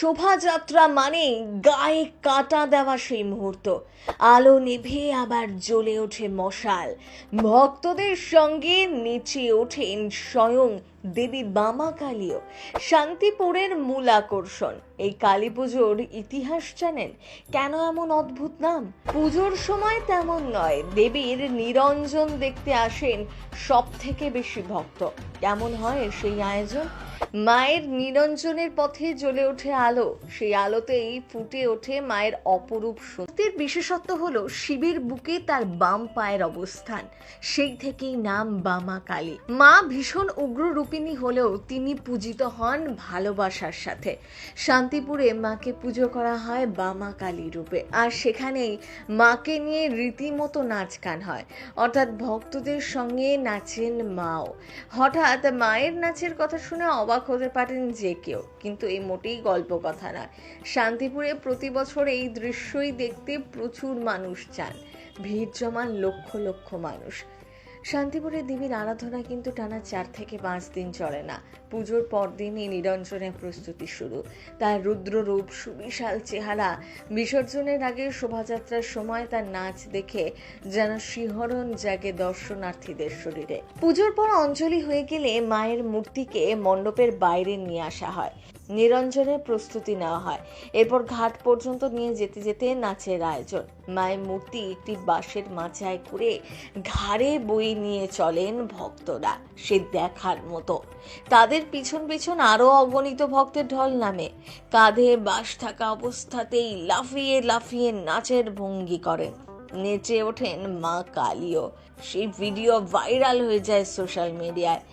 শোভাযাত্রা মানে গায়ে কাঁটা দেওয়া সেই মুহূর্ত। আলো নিভে আবার জ্বলে ওঠে মশাল। ভক্তদের সঙ্গে নেচে ওঠেন স্বয়ং দেবী বামা কালীও, শান্তিপুরের মূল আকর্ষণ। এই কালী পুজোর ইতিহাস জানেন? কেন এমন অদ্ভুত নাম? পুজোর সময় তেমন নয়, দেবীর নিরঞ্জন দেখতে আসেন সব থেকে বেশি ভক্ত। কেমন হয় সেই আয়োজন? মায়ের নিরঞ্জনের পথে জ্বলে ওঠে আলো, সেই আলোতেই ফুটে ওঠে মায়ের অপরূপ শক্তির। বিশেষত্ব হলো শিবের বুকে তার বাম পায়ের অবস্থান, সেই থেকেই নাম বামা কালী। মা ভীষণ উগ্ররূপিণী হলেও তিনি পূজিত হন ভালোবাসার সাথে। শান্তিপুরে মাকে পুজো করা হয় বামা কালী রূপে, আর সেখানেই মাকে নিয়ে রীতিমতো নাচ গান হয়, অর্থাৎ ভক্তদের সঙ্গে নাচেন মাও। হঠাৎ মায়ের নাচের কথা শুনে অবাক হতে পারেন যে কেউ, কিন্তু এই মোটেই গল্প কথা নয়। শান্তিপুরে প্রতি বছর এই দৃশ্যই দেখতে প্রচুর মানুষ যান, ভিড় জমান লক্ষ লক্ষ মানুষ। শান্তিপুরে দেবীর আরাধনা কিন্তু টানা 4 থেকে 5 দিন চলে না। পুজোর পরদিনই নিরঞ্জনের প্রস্তুতি শুরু। তার রুদ্ররূপ, সুবিশাল চেহারা, বিসর্জনের আগে শোভাযাত্রার সময় তার নাচ দেখে যেন শিহরণ জাগে দর্শনার্থীদের শরীরে। পুজোর পর অঞ্জলি হয়ে গেলে মায়ের মূর্তিকে মণ্ডপের বাইরে নিয়ে আসা হয়, নিরঞ্জনের প্রস্তুতি নেওয়া হয়। এরপর ঘাট পর্যন্ত নিয়ে যেতে যেতে নাচের আয়োজন। মায়ের মূর্তি একটি বাঁশের মাচায় করে ঘাড়ে বয়ে নিয়ে চলেন ভক্তরা, সে দেখার মতো। তাদের পিছন পিছন আরো অগণিত ভক্তের ঢল নামে, কাঁধে বাঁশ থাকা অবস্থাতেই লাফিয়ে লাফিয়ে নাচের ভঙ্গি করেন, নেচে ওঠেন মা কালীও। সেই ভিডিও ভাইরাল হয়ে যায় সোশ্যাল মিডিয়ায়।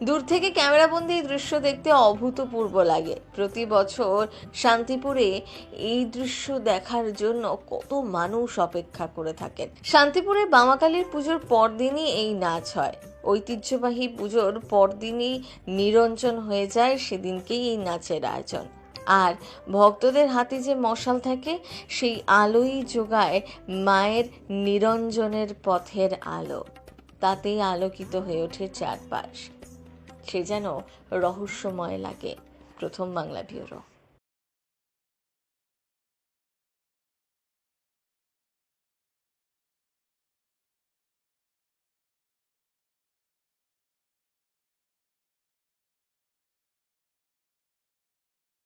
দূর থেকে ক্যামেরাবন্দি দৃশ্য দেখতে অভূতপূর্ব লাগে। প্রতি বছর শান্তিপুরে এই দৃশ্য দেখার জন্য কত মানুষ অপেক্ষা করে থাকেন। শান্তিপুরে বামা কালীর পুজোর পরদিনই এই নাচ হয়। ঐতিহ্যবাহী পুজোর পরদিনই নিরঞ্জন হয়ে যায়, সেদিনকেই এই নাচের আয়োজন। আর ভক্তদের হাতে যে মশাল থাকে, সেই আলোই যোগায় মায়ের নিরঞ্জনের পথের আলো। তাতেই আলোকিত হয়ে ওঠে চারপাশ। সে যেন রহস্যময় লাগে। প্রথম বাংলা ব্যুরো।